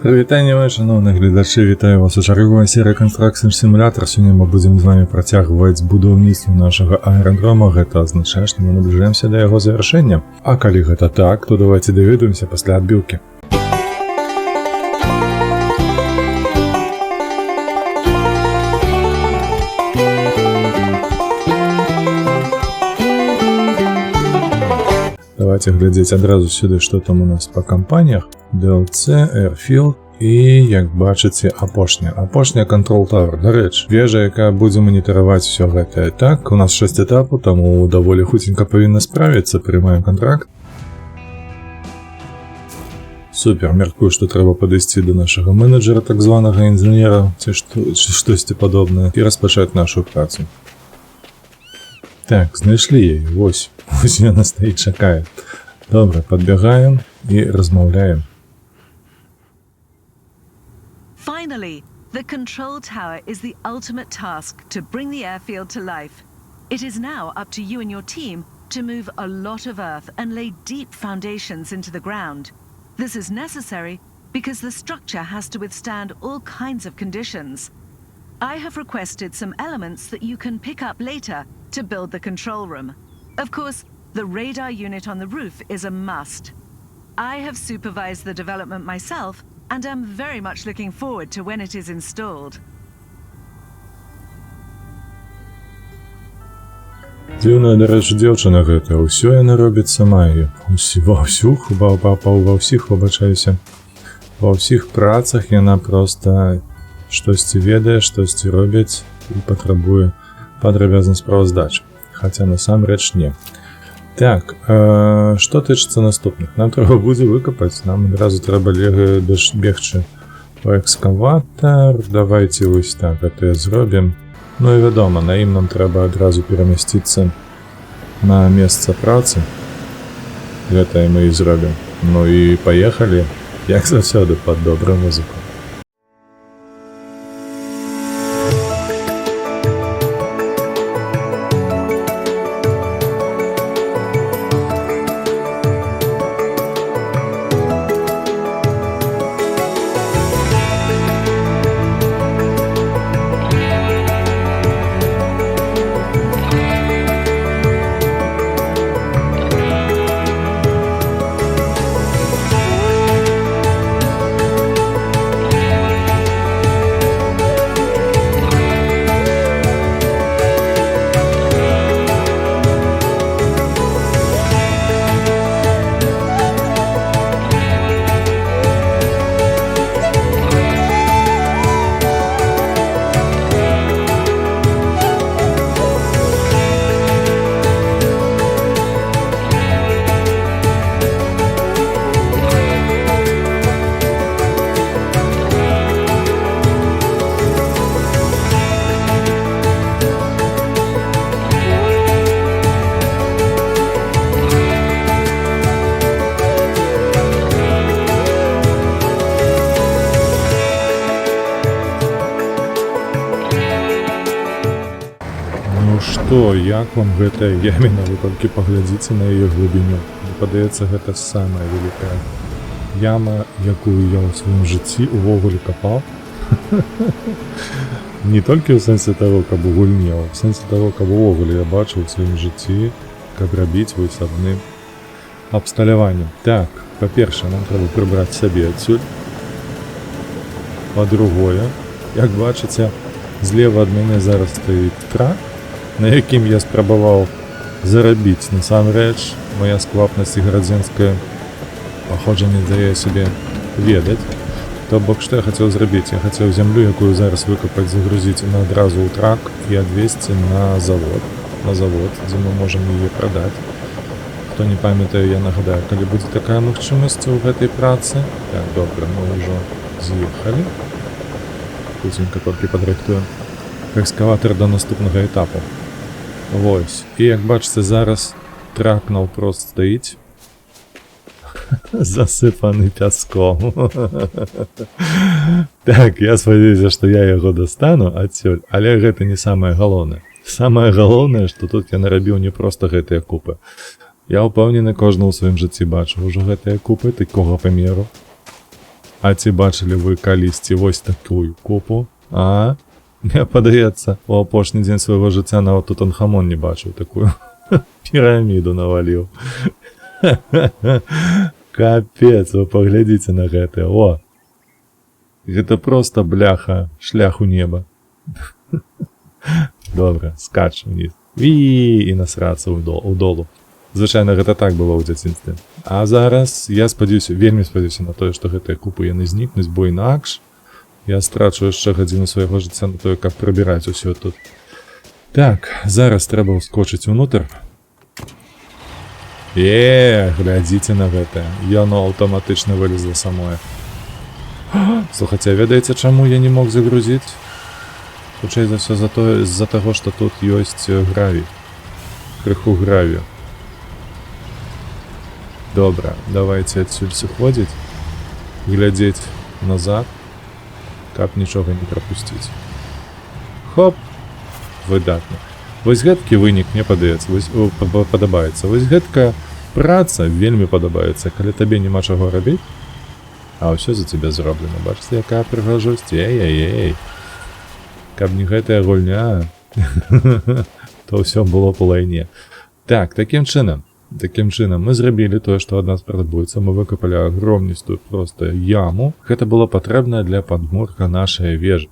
Прывітанне, мои шановныя гледачы, вітаю вас у чарговай серыі Construction Simulator. Сёння мы будзем з вами працягваць будаўніцтва нашага аэрадрома. Гэта азначае, што мы набліжаемся да яго завяршэння. А калі гэта так, то давайте даведаемся пасля адбіўкі. Давайте глядзець адразу сюды, што там у нас па кампаніях. DLC, Airfield і, як бачыце, апошняя Control Tower. Дарэчы, вежа, якая будзе манітораваць усё гэтае. Так, у нас 6 этапаў, таму даволі хуценька павінна справіцца, прымаем контракт. Супер, мяркую, што трэба падысці да нашага менеджера, так званага інжынера, ці штосьці падобнае, і распачаць нашу працу. Так, знайшлі яе, вось яна стаіць, чакае. Добра, падбягаем і размаўляем. Finally, the control tower is the ultimate task to bring the airfield to life. It is now up to you and your team to move a lot of earth and lay deep foundations into the ground. This is necessary because the structure has to withstand all kinds of conditions. I have requested some elements that you can pick up later to build the control room. Of course, the radar unit on the roof is a must. I have supervised the development myself and am very much looking forward to when it is installed. Дзіўная, дарэчы, дзеўчына гэта. Усё яна робіць сама. Ва ўсіх працах яна проста штосьці ведае, штосьці робіць і патрабуе падрабязна справаздачы. Хаця насамрэч не. Так, што тычыцца наступных? Нам трэба будзе выкапаць, нам адразу трэба бегчы у экскаватар. Давайте вось так гэта зробім. Ну і вядома, на ім нам трэба адразу перамясціцца на месца працы. Гэта і мы і зробім. Ну і паехалі, як заўсёды, пад добрую музыку. Што, як вам гэтая яміна? Вы толькі паглядзіце на яе глыбіню. Мне падаецца, гэта самая вялікая яма, якую я ў сваім жыцці увогуле капаў. Не толькі ў сэнсе таго, каб у гульні, а ў сэнсе таго, каб увогуле я бачыў у сваім жыцці, каб рабіць вось адным абсталяваннем. Так, па-першае, нам трэба прыбраць сабе адсюль. Па-другое, як бачыце, злева ад мяне зараз стаіць трак, на якім я спрабаваў зарабіць. Насамрэч, моя сквапнасць і гарадзенскае паходжанне дае сябе ведаць. То бок, што я хацеў зрабіць? Я хацеў зямлю, якую зараз выкапаць, загрузіць адразу ў трак і адвезці на завод. На завод, дзе мы можам яе прадаць. Хто не памятае, я нагадаю, калі будзе такая магчымасць у гэтай працы. Так, добра, мы ўжо з'ехалі. Хуценька толькі падрыхтуем экскаватар да наступнага этапу. Вось. І як бачыце, зараз трак наўпрост стаіць. Засыпаны пяском. Так, я спадзяюся, што я яго дастану адсюль, але гэта не самае галоўнае. Самае галоўнае, што тут я нарабіў не проста гэтыя купы. Я ўпэўнены, кожны ў сваім жыцці бачыў ужо гэтыя купы такога памеру. А ці бачылі вы калісьці вось такую купу? А? Мне падаецца, у апошні дзень свайго жыцця нават Тутанхамон не бачыў такую піраміду наваліў. Капец, вы паглядзіце на гэта. О! Гэта проста бляха, шлях у неба. Добра, скач уніз. І насрацца ў долу. Звычайна гэта так было ў дзяцінстве. А зараз я спадзяюся, вельмі спадзяюся на тое, што гэтыя купы яны знікнуць, бо інакш я страчу яшчэ гадзіну свайго жыцця на тое, каб прыбіраць усё тут. Так, зараз трэба ўскочыць унутр. Глядзіце на гэта. Яно аўтаматычна вылезла самое. Слухайце, ведаеце, чаму я не мог загрузіць? Хутчэй за ўсё з-за таго, што тут ёсць гравій. Крыху гравію. Добра, давайте адсюль сыходзіць, глядзець назад, каб нічога не прапусціць. Хоп! Выдатна. Вось гэткі вынік мне падабаецца. Вось гэткая праца вельмі падабаецца, калі табе няма чаго рабіць, а ўсё за цябе зроблена. Бачыце, якая прыгажосць? Эй-эй-эй! Каб не гэтая гульня, то ўсё было б у лайне. Так, такім чынам мы зрабілі тое, што ад нас патрабуецца. Мы выкапалі агромністую проста яму. Гэта было патрэбна для падмурка нашай вежы.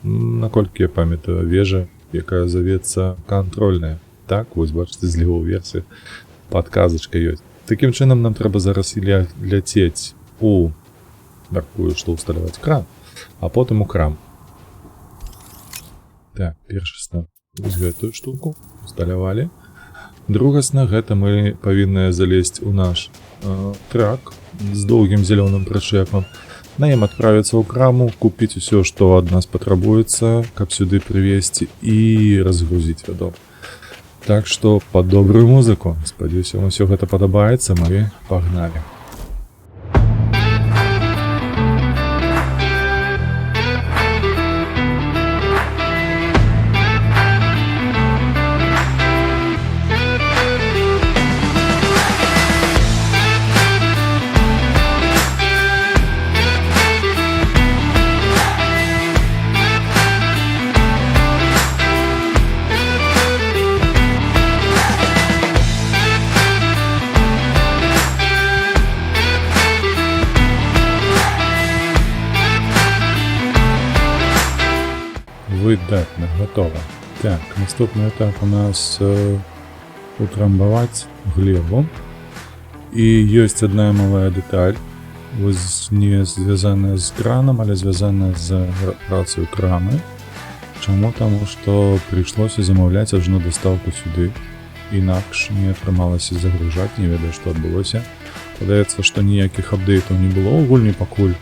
Наколькі я памятаю, вежа, якая завецца кантрольная. Так, вось бачыце, зліва ў версіі падказачка ёсць. Такім чынам нам трэба зараз ляцець у, мяркую, што ўсталяваць кран, а потым у крам. Так, першасна вось гэтую штуку усталявалі. Другасна, гэта мы павінны залезть у наш трак з доўгім зялёным прычэпам. На ім адправіцца ў краму, купіць усё, што ад нас патрабуецца, каб сюды прывезці і разгрузіць, вядома. Так што пад добрую музыку. Спадзяюся, вам усё гэта падабаецца, мы пагналі. Выдатна, готова. Так, наступны этап у нас утрамбаваць глебу. І ёсць адна малая дэталь, вось не звязаная з краном, але звязаная з працаю крамы. Чаму? Таму што прыйшлося замаўляць ажно дастаўку сюды. Інакш не атрымалася загружаць, не ведаю, што адбылося. Падаецца, што ніякіх апдэйтаў не было ў гульні пакуль.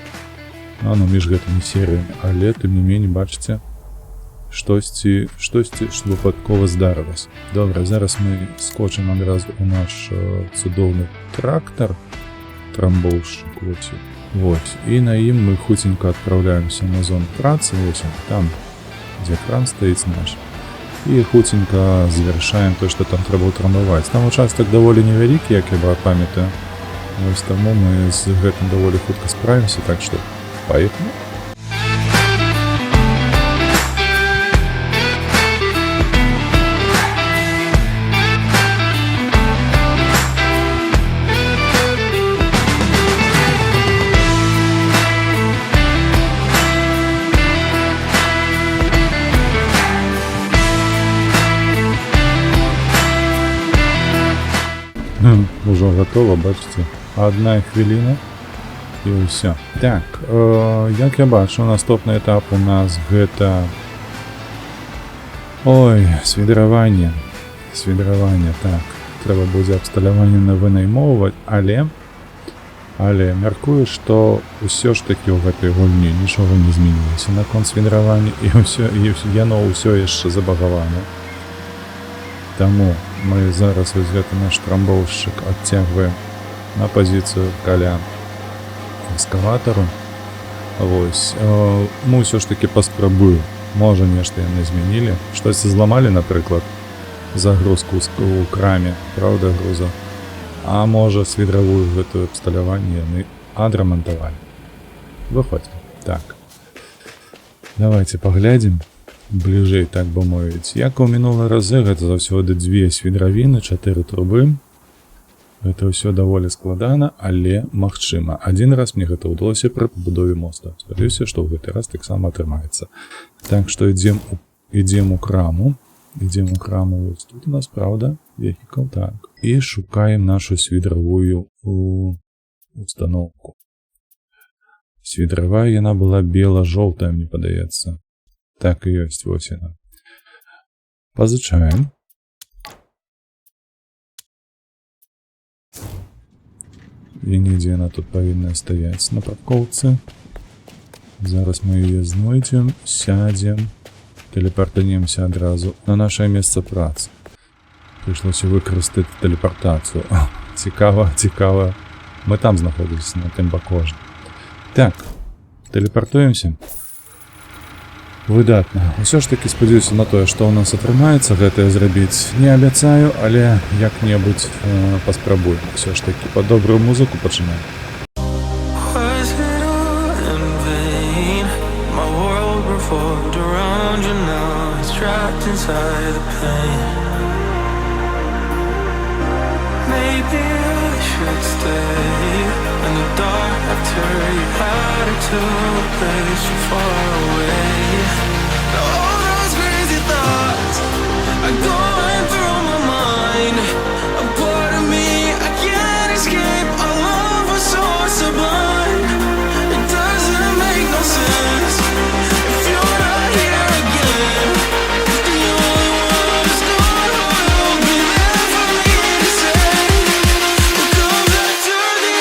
Ну, між гэтымі серыямі, але тым не меней, бачыце, штосьці выпадкова здарылася. Добра, зараз мы скочым адразу ў наш цудоўны трактар, трамбоўшчык, вось. І на ім мы хуценька адпраўляемся на зону працы, вось там, дзе кран стаіць наш. І хуценька завяршаем то, што там трэба ўтрамбаваць. Там участак даволі невялікі, як я памятаю. Вось таму мы з гэтым даволі хутка справімся, так што паехалі. Ужо готова, бачыце, 1 хвіліна і ўсё. Так, як я бачу, наступны этап у нас гэта свідраванне, так, трэба будзе абсталяванне вынаймоўваць, але мяркую, што ўсё ж такі ў гэтай гульні нічога не змянілася наконт свідравання, і яно ўсё яшчэ забагавана. Таму мы зараз вось гэты наш трамбоўшчык адцягваем на пазіцыю каля экскаватару. Вось. Мы ўсё ж такі паспрабуем. Можа, нешта яны змянілі. Штосьці зламалі, напрыклад, загрузку ў краме, праўда, груза. А можа, свідравую гэтую абсталяванне яны адрамантавалі. выходзім. Так. Давайте паглядзім бліжэй, так бы мовіць. Як у мінулыя разы, гэта заўсёды 2 свідравіны, 4 трубы. Гэта ўсё даволі складана, але магчыма. Адзін раз мне гэта ўдалося пры пабудове моста. Спадзяюся, што ў гэты раз таксама атрымаецца. Так што ідзем у краму. Ідзем у краму. Ось тут у нас, правда, вехікал, так. І шукаем нашу свідравую установку. Свідравая яна была бела-жоўтая, мне падаецца. Так і ёсць, вось яна. Пазычаем. І нідзе яна тут павінна стаяць на паркоўцы. Зараз мы яе знойдзем, сядзем, тэлепартанемся адразу на нашае месца працы. Прыйшлося выкарыстаць тэлепартацыю. Цікава, цікава. Мы там знаходзіліся, на тым баку. Так, тэлепартуемся. Выдатна. Усё ж такі спадзяюся на тое, што ў нас атрымаецца гэтае зрабіць. Не абяцаю, але як-небудзь паспрабуем. Усё ж такі пад добрую музыку пачынаем. Was it all in vain? My world revolved around you, now it's trapped inside the pain. Maybe I should stay in the dark after you had it to a place so far away. Now all those crazy thoughts are going through my mind. A part of me I can't escape. Our love was so sublime. It doesn't make no sense if you're not here again. If the only one who's gone will be there for me to say, we'll come back to the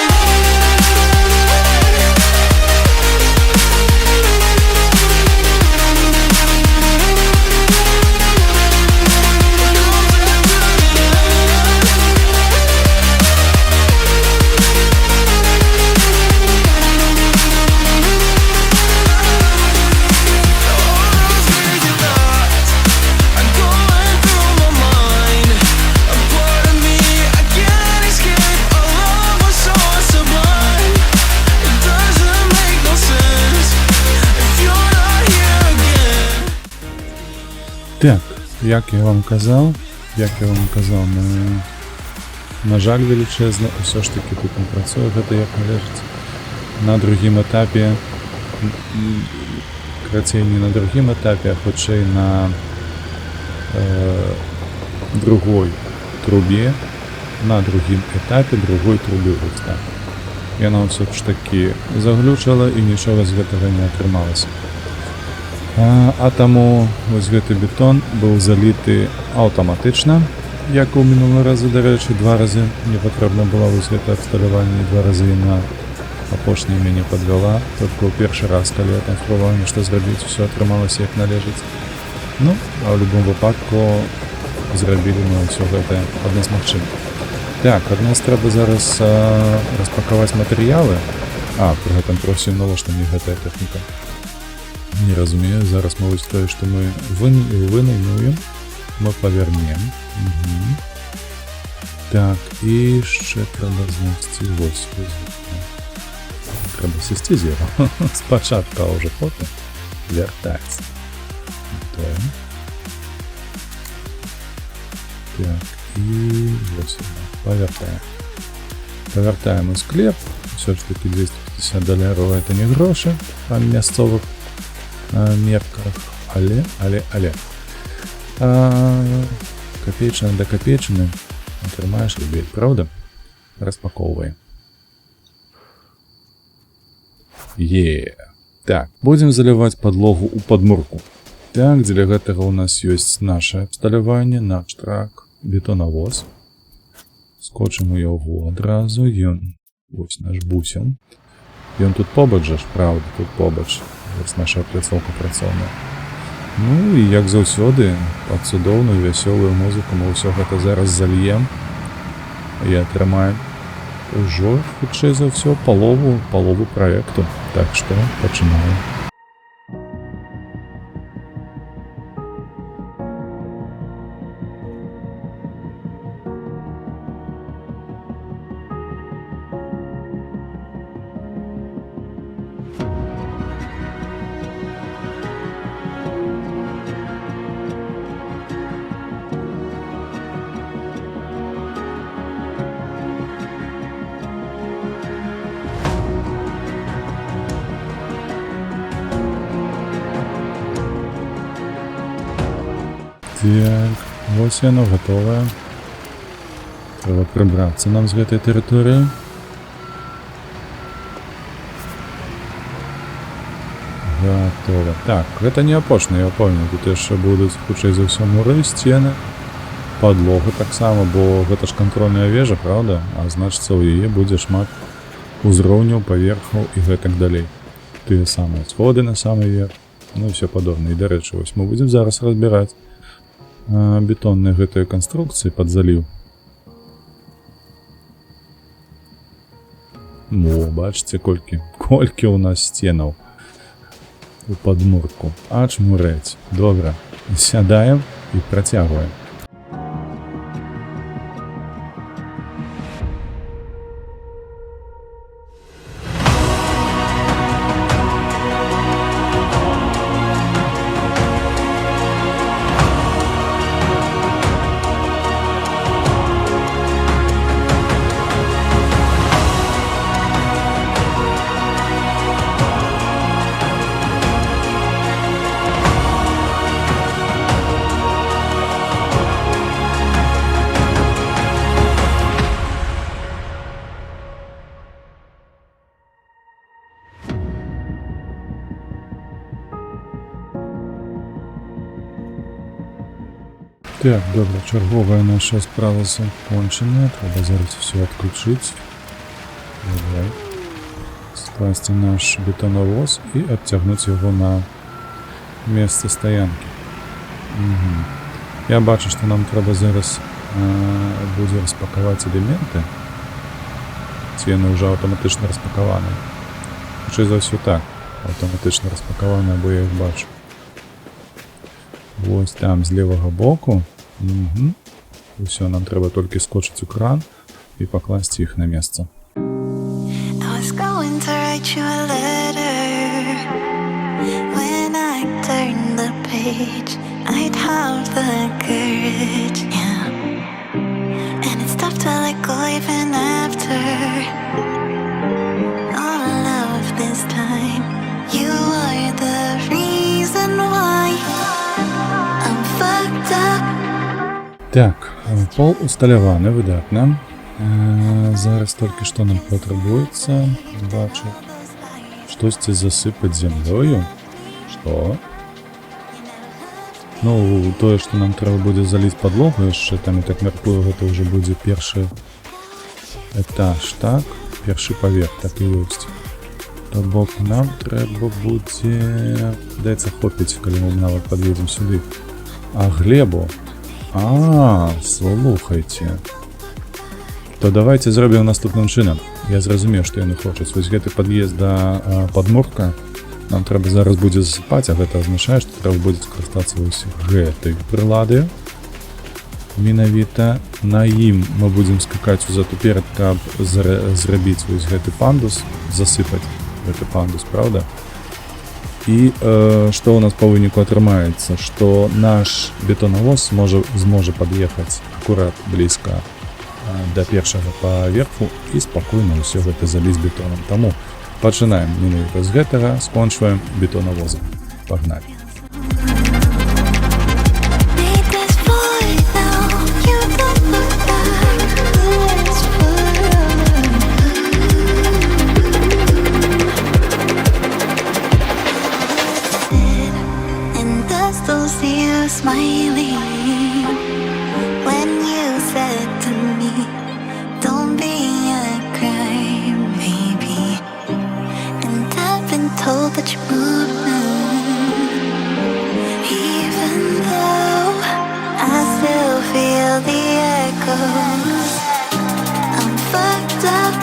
Так, як я вам казаў, на жаль велічэзна, усё ж такі тут не працуе, гэта як належыць. На другім этапе, крацей не на другім этапе, а хутчэй на другой трубе, на другім этапе другой трубы. Яна ўсё ж такі заглючала і нічога з гэтага не атрымалася. А таму вось гэты бетон быў заліты аўтаматычна, як у мінулыя разы, дарэчы, 2 разы мне патрэбна была вось гэта абсталяванне, 2 разы яна апошняя мяне падвяла, толькі ў першы раз, калі я там спрабаваў нешта зрабіць, усё атрымалася як належыць. Ну, а ў любым выпадку зрабілі мы ўсё гэта ад нас магчыма. Так, ад нас трэба зараз распакаваць матэрыялы. Пры гэтым просім, навошта мне гэтая тэхніка? Не разумею, зараз мы вось тое, што мы вынаймуем, мы павернем. Так, і яшчэ трэба знайсці вось. Трэба сысці з яго. Спачатку, а ўжо потым вяртаць. Так, і вось павяртаем. Павяртаем у склеп. Усё ж такі $250 это не грошы па мясцовых мерках, але копеечна да копеечны атрымаеш любей, правда? Распаковваем. Так, будзем заліваць падлогу ў падмурку. Так, дзеля гэтага ў нас ёсць наше абсталяванне, наш трак, бетонавоз. Скочым у яго адразу, вось наш бусін. Ён тут побач жа, правда, тут побач. Вось наша пляцоўка працоўная. Ну і як заўсёды, пад цудоўную вясёлую музыку мы ўсё гэта зараз зальем і атрымаем ужо, хутчэй за ўсё, палову праекту. Так што пачынаем. Так, вось яно гатовае. Трэба прыбрацца нам з гэтай тэрыторыі. Гатова. Так, гэта не апошні, я памятаю, тут яшчэ будуць хутчэй за ўсё муры, сцены, падлога таксама, бо гэта ж кантрольная вежа, правда? А значыцца, у яе будзе шмат узроўняў, паверхаў і гэтак далей. Тыя самыя сходы на самы верх, ну і ўсё падобна. І, дарэчы, вось мы будзем зараз разбіраць бетонныя гэтыя канструкцыі пад заліў. О, бачыце, колькі ў нас сценаў у падмурку. Ачмурэць. Добра. Сядаем і працягваем. Так, добра, чарговая наша справа закончена. Трэба зараз все адключыць. Давай. Скласці наш бетонавоз і адцягнуць яго на месца стаянкі. Я бачу, што нам трэба зараз будзе распакаваць элементы. Ці яны ўжо аўтаматычна распакаваныя. Хутчэй за ўсё так, аўтаматычна распакаваныя, бо я іх бачу. Вось там з левага боку. Усё, нам трэба толькі скочыць у кран і пакласці іх на месца. I was going to write you a letter. When I turned the page, I'd have the courage, yeah. And it's tough to let go even after all of this time. You are the reason why I'm fucked up. Так, пол усталяваны, выдатна. Зараз толькі што нам патрабуецца. Бачу, штосьці засыпаць зямлёю. Што? Ну, тое, што нам трэба будзе заліць падлогу яшчэ, там, і так мяркую, гэта ўжо будзе першы этаж, так? Першы паверх, так і ёсць. То бок нам трэба будзе... Даецца хопіць, калі мы нават пад'едзем сюды. А глебу? Слухайце. То давайте зробім наступным чынам. Я зразумеў, што яны хочуць. Вось гэты пад'езд да падмурка нам трэба зараз будзе засыпаць, а гэта азначае, што трэба будзе скарыстацца вось гэтай прылады. Менавіта на ім мы будзем скакаць узад уперад, каб зрабіць вось гэты пандус, засыпаць гэты пандус, правда? І што ў нас па выніку атрымаецца, што наш бетонавоз зможа пад'ехаць акурат блізка да першага паверху і спакойна ўсё гэта заліць бетонам. Таму пачынаем менавіта з гэтага, скончваем бетонавозам. Пагналі. Smiling when you said to me, don't be a crybaby. And I've been told that you're moving, even though I still feel the echoes. I'm fucked up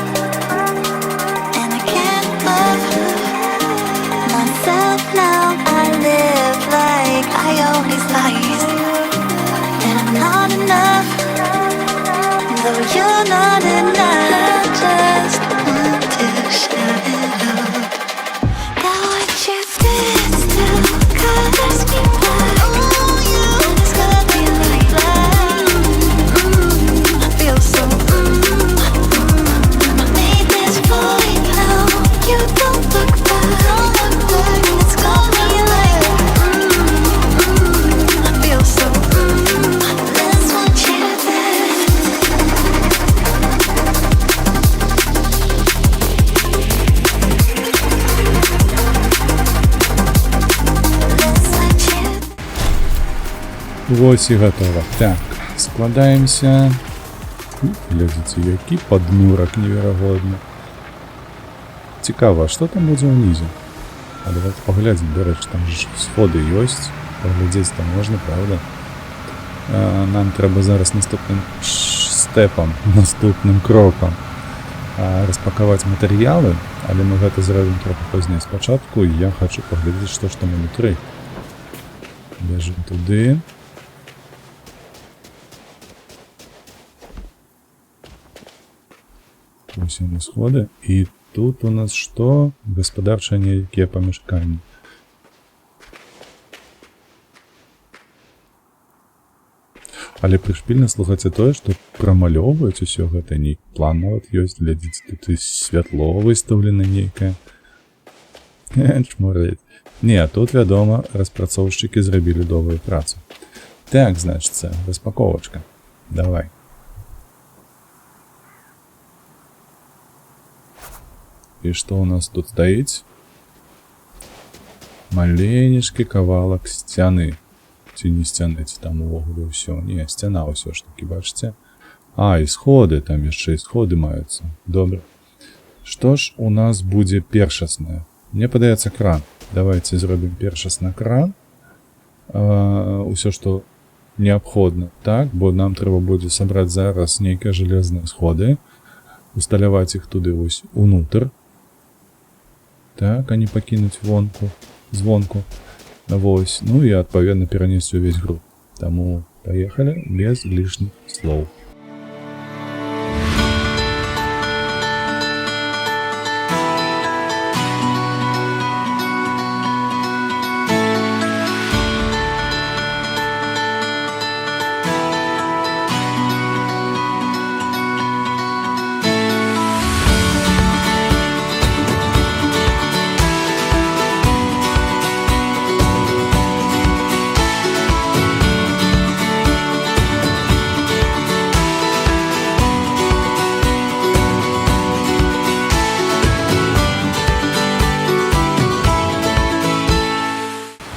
and I can't love myself now. I live like I always lies, and I'm not enough, though you're not enough. Just want to shout it out. That what you did still colors me black. And it's gonna be like that. I feel so I made this void now. You don't look back. It's gonna be like I feel so Вось і гатова. Так, складаемся. Глядзіце, які падмурак неверагодны. Цікава, што там будзе ўнізе? А давайте паглядзім, дарэчы, там же сходы ёсць. Паглядзець там можна, правда? Нам трэба зараз наступным стэпам, наступным крокам распакаваць матэрыялы, але мы гэта зробім трохі пазней. Спачатку я хочу паглядзець, што ж там унутры. Бежим туды. Вось яны сходы. І тут у нас што? Гаспадарчыя нейкія памяшканні. Але прышпільна слухаце тое, што прамалёўваюць усё гэта, нейкі план нават ёсць, глядзіце, тут і святло выстаўлена нейкае. Чмурыць. Не, тут, вядома, распрацоўшчыкі зрабілі добрую працу. Так, значыцца, распаковачка. Давай. І што ў нас тут стаіць? Маленечкі кавалак сцяны. Ці не сцяны, ці там увогуле ўсё. Не, сцяна ўсё ж такі, бачыце? А, і сходы, там яшчэ і сходы маюцца. Добра. Што ж у нас будзе першаснае? Мне падаецца кран. Давайте зробім першасна кран. Усё, што неабходна. Так, бо нам трэба будзе сабраць зараз нейкія жалезныя сходы. Усталяваць іх туды вось унутр. Так, а не пакінуць звонку. Вось, ну і адпаведна перанесці увесь груп. Таму паехалі без лішніх слоў.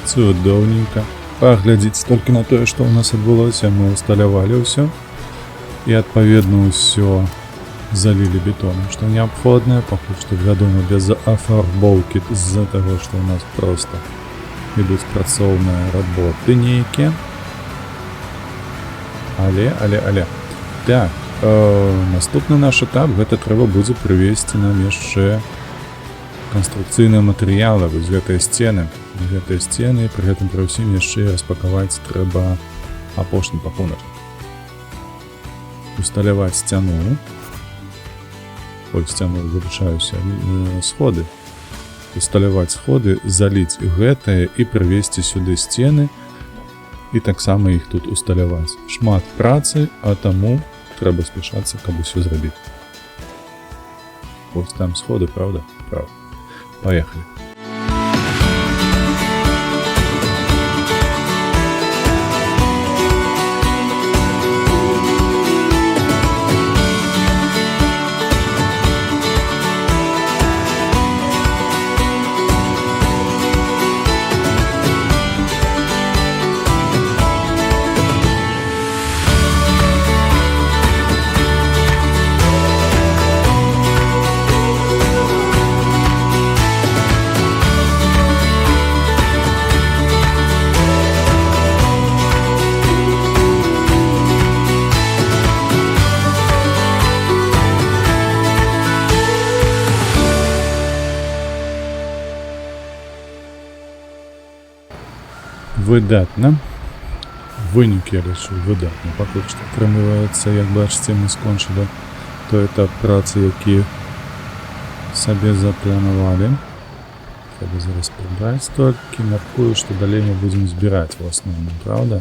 Цудоўненька. Паглядзіць толькі на тое, што ў нас адбылося. Мы усталявалі ўсё. І адпаведна ўсё залілі бетоном, што неабходнае, пакуль што, вядома, без афарбоўкі з-за таго, што ў нас проста ідуць працоўныя работы нейкія. Але. Так, наступны наш этап, гэта трэба будзе прывесці нам яшчэ канструкцыйныя матэрыялы, вось гэтыя сцены. Гэтыя сцены, пры гэтым пры ўсім яшчэ распакаваць трэба апошні пакунак. Усталяваць сцяну. Сцяну, выручаюся, сходы. Усталяваць сходы, заліць гэтае і прывесці сюды сцены і таксама іх тут усталяваць. Шмат працы, а таму трэба спяшацца, каб усё зрабіць. Вось там сходы, правда? Правда. Поехали. Выдатна. Вынік, я лічу, выдатна. Пакуль што атрымліваецца, як бачыце, мы скончылі той этап працы, які сабе запланавалі. Трэба зараз прыбраць толькі. Мяркую, што далей мы будзем збіраць у асноўным, правда?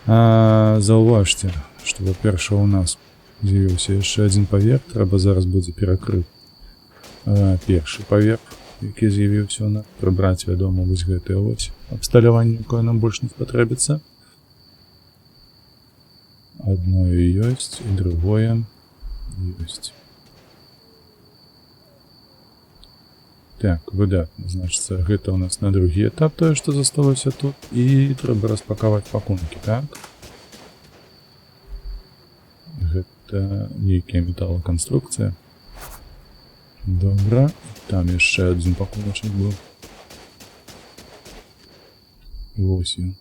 Заўважце, што, па-першае, у нас з'явіўся яшчэ адзін паверх. Трэба зараз будзе перакрыць першы паверх, які з'явіўся у нас. Прыбраць, вядома, вось гэтае вось абсталяванне, якое нам больш не спатрэбіцца. Адно і ёсць, і другое ёсць. Так, выдатна, значыцца, гэта ў нас на другі этап тое, што засталося тут, і трэба распакаваць пакункі, так? Гэта нейкая металаканструкцыя. Добра, там яшчэ адзін пакуначак быў. Вось ён.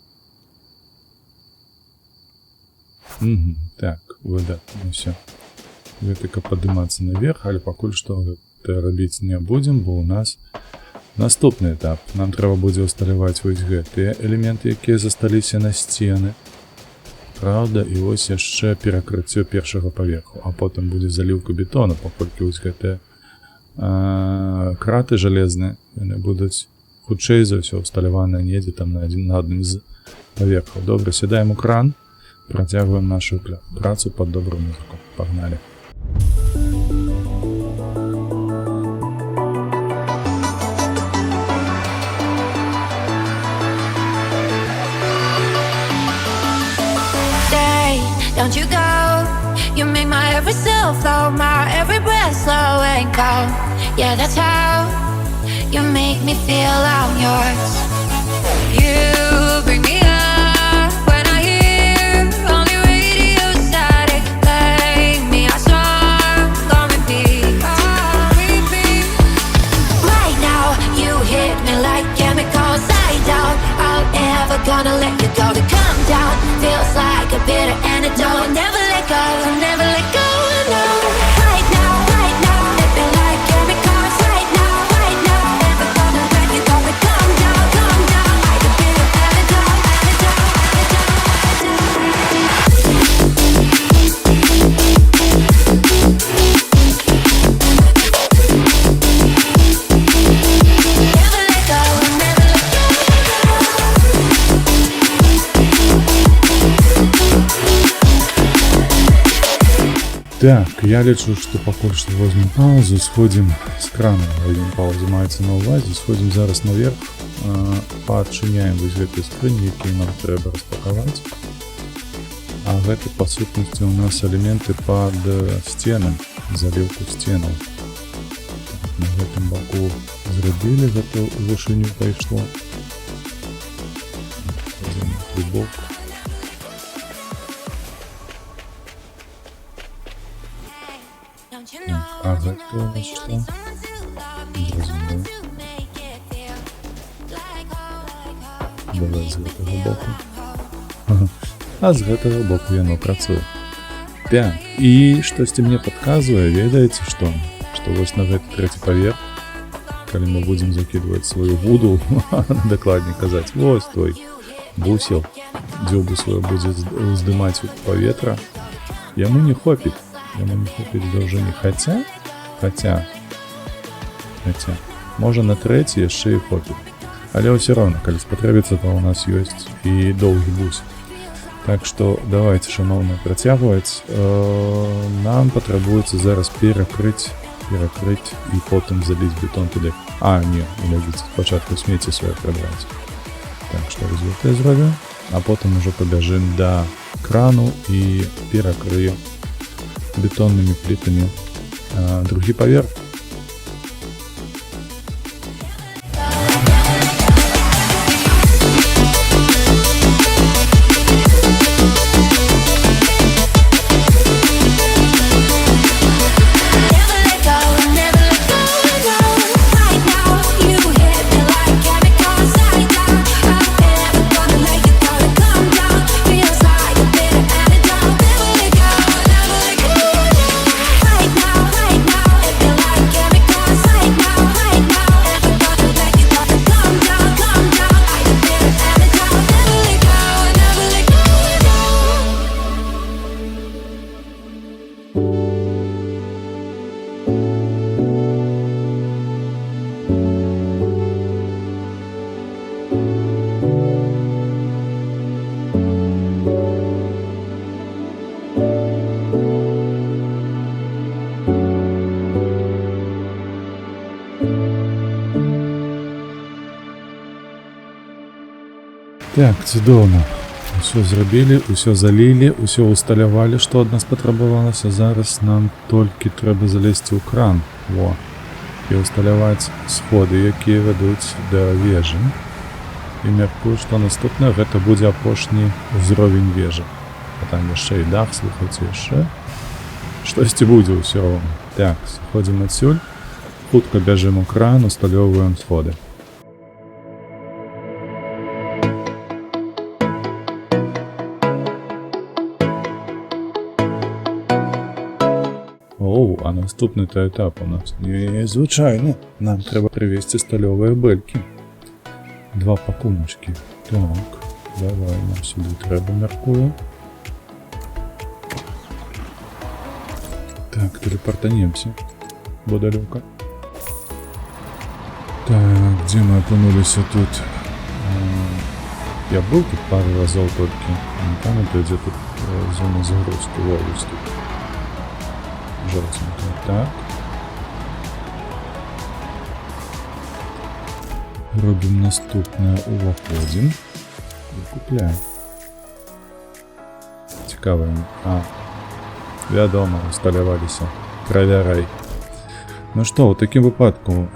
Так, выдатна, ўсё. Гэта каб падымацца наверх, але пакуль што гэта рабіць не будзем, бо ў нас наступны этап. Нам трэба будзе ўсталяваць вось гэтыя элементы, якія засталіся на сцены. Праўда, і вось яшчэ перакрыццё першага паверху, а потым будзе заліўка бетона, паколькі вось гэтыя краты жалезныя, яны будуць хутчэй за ўсё ўсталяваныя недзе там на адным з паверхаў. Добра, сядаем у кран, працягваем нашу працу пад добрую музыку. Пагналі. Don't you go. You make my every cell flow, my every breath slow and cold. Yeah, that's how you make me feel I'm yours. You bring me up when I hear only radio static. Play me a song on repeat. Right now, you hit me like chemicals. I doubt I'm ever gonna let you go. To come down feels like a bitter antidote. Never let go, never let go, no. Right now, let me like chemicals. Right now, never gonna let you go. To come down like a bitter antidote, Never let go, never let go. Так, я лічу, што пакуль што возьмем паузу, сходзім з крана, возьмем паузу, маецца на ўвазе, сходзім зараз наверх, паадчыняем вось гэтыя скрыні, якія нам трэба распакаваць. А гэта, па сутнасці, у нас элементы пад сценам, заліўку сценаў. Так, на гэтым баку зрабілі, гэта ў вышыню пайшло. Возьмем трубок. А гэта у нас што? Зразумеў. Давай з гэтага боку. А з гэтага боку яно працуе. Так, і штосьці мне падказвае, ведаеце што? Што вось на гэты трэці паверх, калі мы будзем закідваць сваю вуду, дакладней казаць, вось той бусел, дзюбу сваю будзе здымаць у паветра, яму не хопіць. Яму не хопіць даўжыні. Хаця, можа на трэці яшчэ і хопіць. Але ўсё роўна, калі спатрэбіцца, то ў нас ёсць і доўгі бус. Так што давайце, шаноўныя, працягваць. Нам патрабуецца зараз перакрыць і потым заліць бетон туды. А, не, глядзіце, спачатку смецце свае прабраць. Так што гэта зробім, а потым ужо пабяжым да крану і перакрыем бетоннымі плітамі другі паверх. Так, цудоўна. Усё зрабілі, усё залілі, усё усталявалі, што ад нас патрабавалася. Зараз нам толькі трэба залезці ў кран. Во. і ўсталяваць сходы, якія вядуць да вежы. І мяркую, што наступна гэта будзе апошні ўзровень вежы. А там яшчэ і дах, слухайце, яшчэ. Штосьці будзе ўсё роўна. Так, сходзім адсюль, хутка бяжым у кран, усталёўваем сходы. Оу, а наступны-то этап у нас незвычайны. Нам трэба прывесці сталёвыя бэлькі. 2 пакуначкі. Так, давай, нам сюды трэба, мяркую. Так, телепортанемся. Бо далёка. Так, где мы опынулись тут? Я был тут пару разов только. Не памятаю, где тут зона загрузки. Ловись тут. Желтенько. Так. Робим наступное, уваходим. И купляем. Цікаве. Вядома, усталяваліся. Правярай. Ну што, у такім выпадку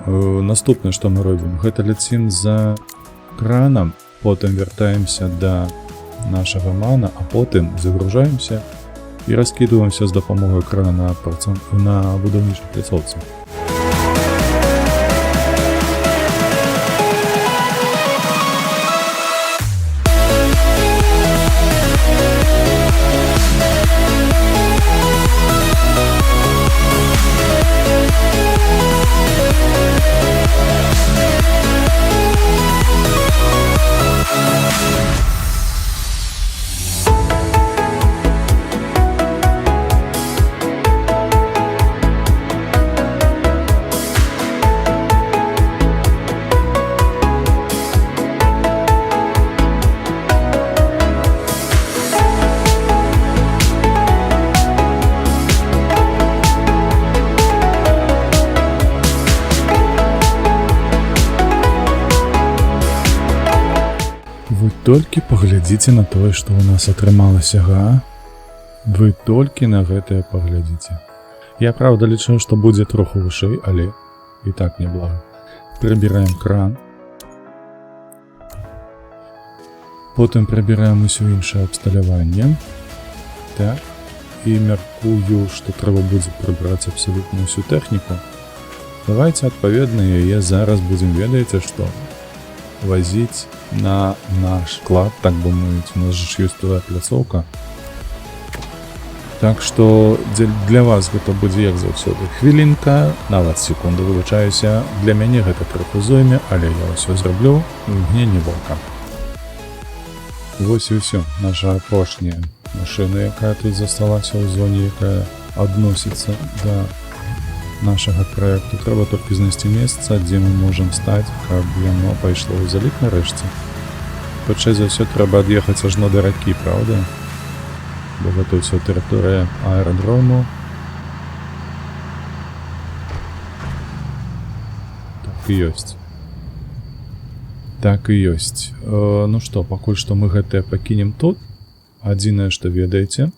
наступнае, што мы робім, гэта ляцім за краном, потым вяртаемся да нашага мана, а потым загружаемся і раскідваемся з дапамогай крана на будаўнічай пляцоўцы. Толькі паглядзіце на тое, што ў нас атрымалася, га? Вы толькі на гэтае паглядзіце. Я, правда, лічу, што будзе троху вышэй, але і так неблага. Прыбіраем кран. Потым прыбіраем усё іншае абсталяванне. Так. І мяркую, што трэба будзе прыбраць абсалютна ўсю тэхніку. Давайце, адпаведна, яе зараз будзем, ведаеце, што? Возить на наш склад, так бы мовить. У нас же есть туда пляцоўка. Так что для вас гэта будзе як заўсёды хвілінка, нават секунду, выбачаюся. Для мяне гэта троху зойме, але я ўсё зраблю в мгненне вока. Вось і ўсё. Наша апошняя машына, якая тут засталася ў зоне, якая адносіцца да нашага праекту. Трэба толькі знайсці месца, дзе мы можам стаць, каб яно пайшло ў залік нарэшце. Хутчэй за ўсё трэба ад'ехаць ажно да ракі, правда? Бо гэта ўсё тэрыторыя аэрадрому. Так і ёсць. Так і ёсць. Ну што, пакуль што мы гэтае пакінем тут. Адзінае, што ведаеце.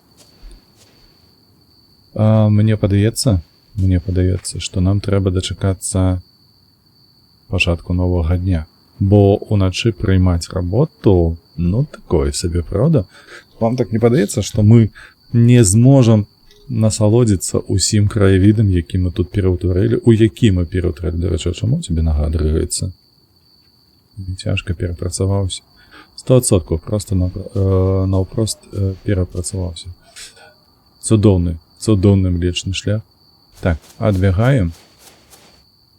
Мне падаецца, што нам трэба дачакацца пачатку новага дня. Бо уначы прыймаць работу, ну такое сабе, правда? Вам так не падаецца, што мы не зможам насалодзіцца усім краявідам, які мы тут пераўтварылі, у які мы пераўтварылі, да рэчы, чаму цябе нага дрыгаецца? Цяжка перапрацаваўся. 100% просто наўпрост перапрацаваўся. Цудоўны млечны шлях. Так, адбягаем.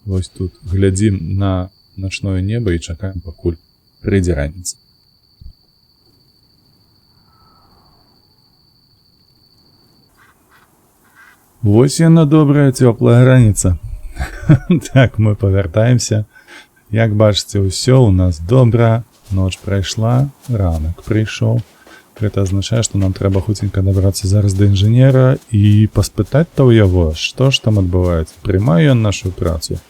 Вось тут глядзім на начное неба і чакаем, пакуль прыйдзе раніца. Вось яна добрая, цёплая раніца. Так, мы павяртаемся. Як бачыце, ўсё у нас добра. Ноч прайшла, ранак прыйшоў. Гэта азначае, што нам трэба хуценька дабрацца зараз да інжынера і паспытаць-то ў яго, што ж там адбываецца. Прымае ён нашу працу.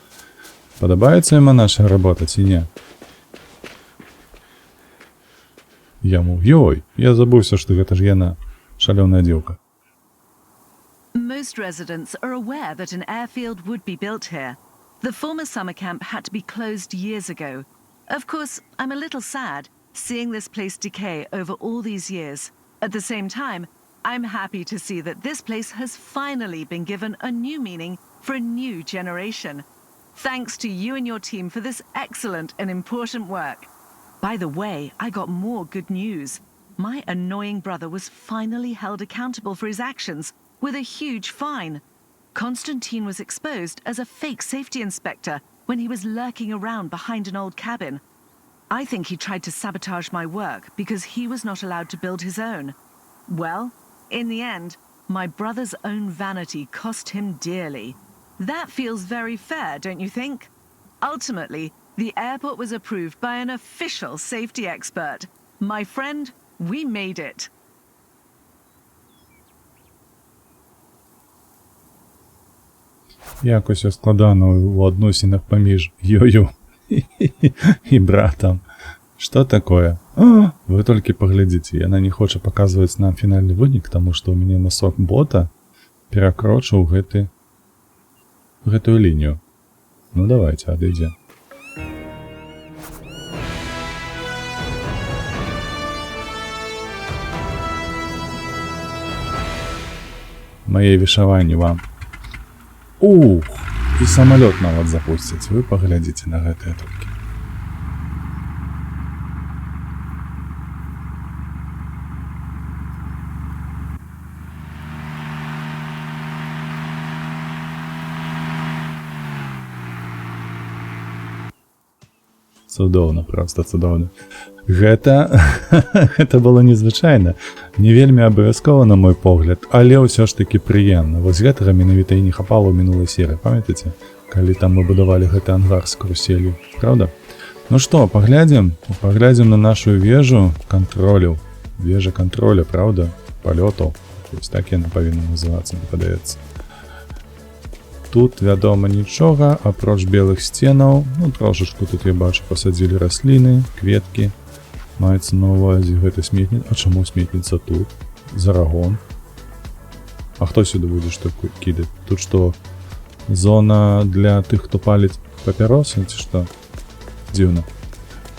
Падабаецца яму наша работа ці не? Яму, ёй, я забыўся, што гэта ж яна, шалёная дзеўка. Most residents are aware that an airfield would be built here. The former summer camp had to be closed years ago. Of course, I'm a little sad seeing this place decay over all these years. At the same time, I'm happy to see that this place has finally been given a new meaning for a new generation. Thanks to you and your team for this excellent and important work. By the way, I got more good news. My annoying brother was finally held accountable for his actions with a huge fine. Constantine was exposed as a fake safety inspector when he was lurking around behind an old cabin. I think he tried to sabotage my work because he was not allowed to build his own. Well, in the end, my brother's own vanity cost him dearly. That feels very fair, don't you think? Ultimately, the airport was approved by an official safety expert. My friend, we made it. Якось складано у односинах поміж Йою и братом. Что такое? Вы только поглядите, она не хочет показывать нам финальный вынік, потому что у меня носок бота перекрочил гэтую линию. Ну давайте, отойдем. Моє вішаванне вам. Ух, и самолет нават запустить. Вы поглядите на гэтыя толькі. Цудоўна, просто цудоўна. Гэта было незвычайна, не вельмі абавязкова на мой погляд, але ўсё ж таки прыемна. Вось гэтага менавіта і не хапала ў мінулай серыі, памятаеце? Калі там мы будавалі гэты ангар з каруселью, правда? Ну што, паглядзім на нашу вежу кантролю. Вежа контроля, правда? Палётаў. Вось так яна павінна называцца, мне падаецца. Тут, вядома, нічога, апроч белых сценаў. Ну, трошачку тут, я бачу, пасадзілі расліны, кветкі. Маецца на ўвазе гэта сметніца. А чаму сметніца тут? Зарагон. А хто сюды будзе што кідаць? Тут што, зона для тых, хто паліць папяросы, ці што? Дзіўна.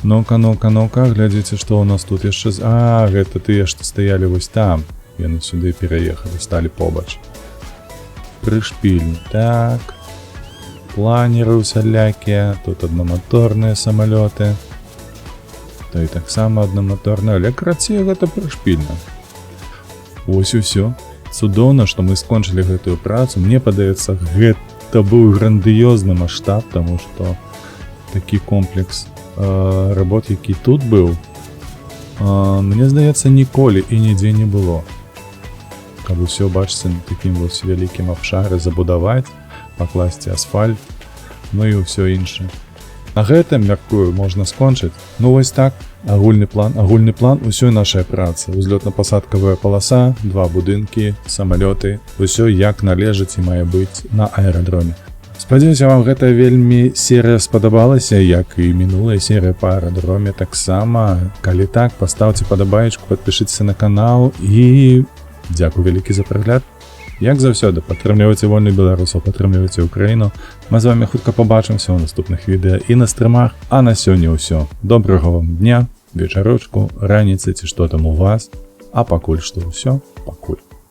Ну-ка, глядзіце, што ў нас тут яшчэ... А, гэта тыя, што стаялі вось там. Яны сюды пераехалі, сталі побач. Прышпільні. Так. Планеры усялякія. Тут аднаматорныя самалёты. То і таксама аднаматорныя. Але крацей гэта прышпільна. Ось усё. Цудоўна, што мы скончылі гэтую працу. Мне падаецца, гэта быў грандыёзны маштаб, таму што такі комплекс работ, які тут быў, мне здаецца, ніколі і нідзе не было. Каб усё, бачыце, на такім вось вялікім абшары забудаваць, пакласці асфальт, ну і ўсё іншае. На гэтым, мяркую, можна скончыць. Ну вось так, агульны план усёй нашай працы. Узлётна-пасадкавая паласа, 2 будынкі, самалёты, усё як належыць і мае быць на аэрадроме. Спадзяюся, вам гэта вельмі серыя спадабалася, як і мінулая серыя па аэрадроме таксама. Калі так, пастаўце падабаечку, падпішыцеся на канал і дзякуй вялікі за прагляд. Як заўсёды, падтрымлівайце вольных беларусаў, падтрымлівайце Украіну. Мы з вамі хутка пабачымся ў наступных відэа і на стрымах, а на сёння ўсё. Добрага вам дня, вечарочку, раніцы ці што там у вас. А пакуль што ўсё, пакуль.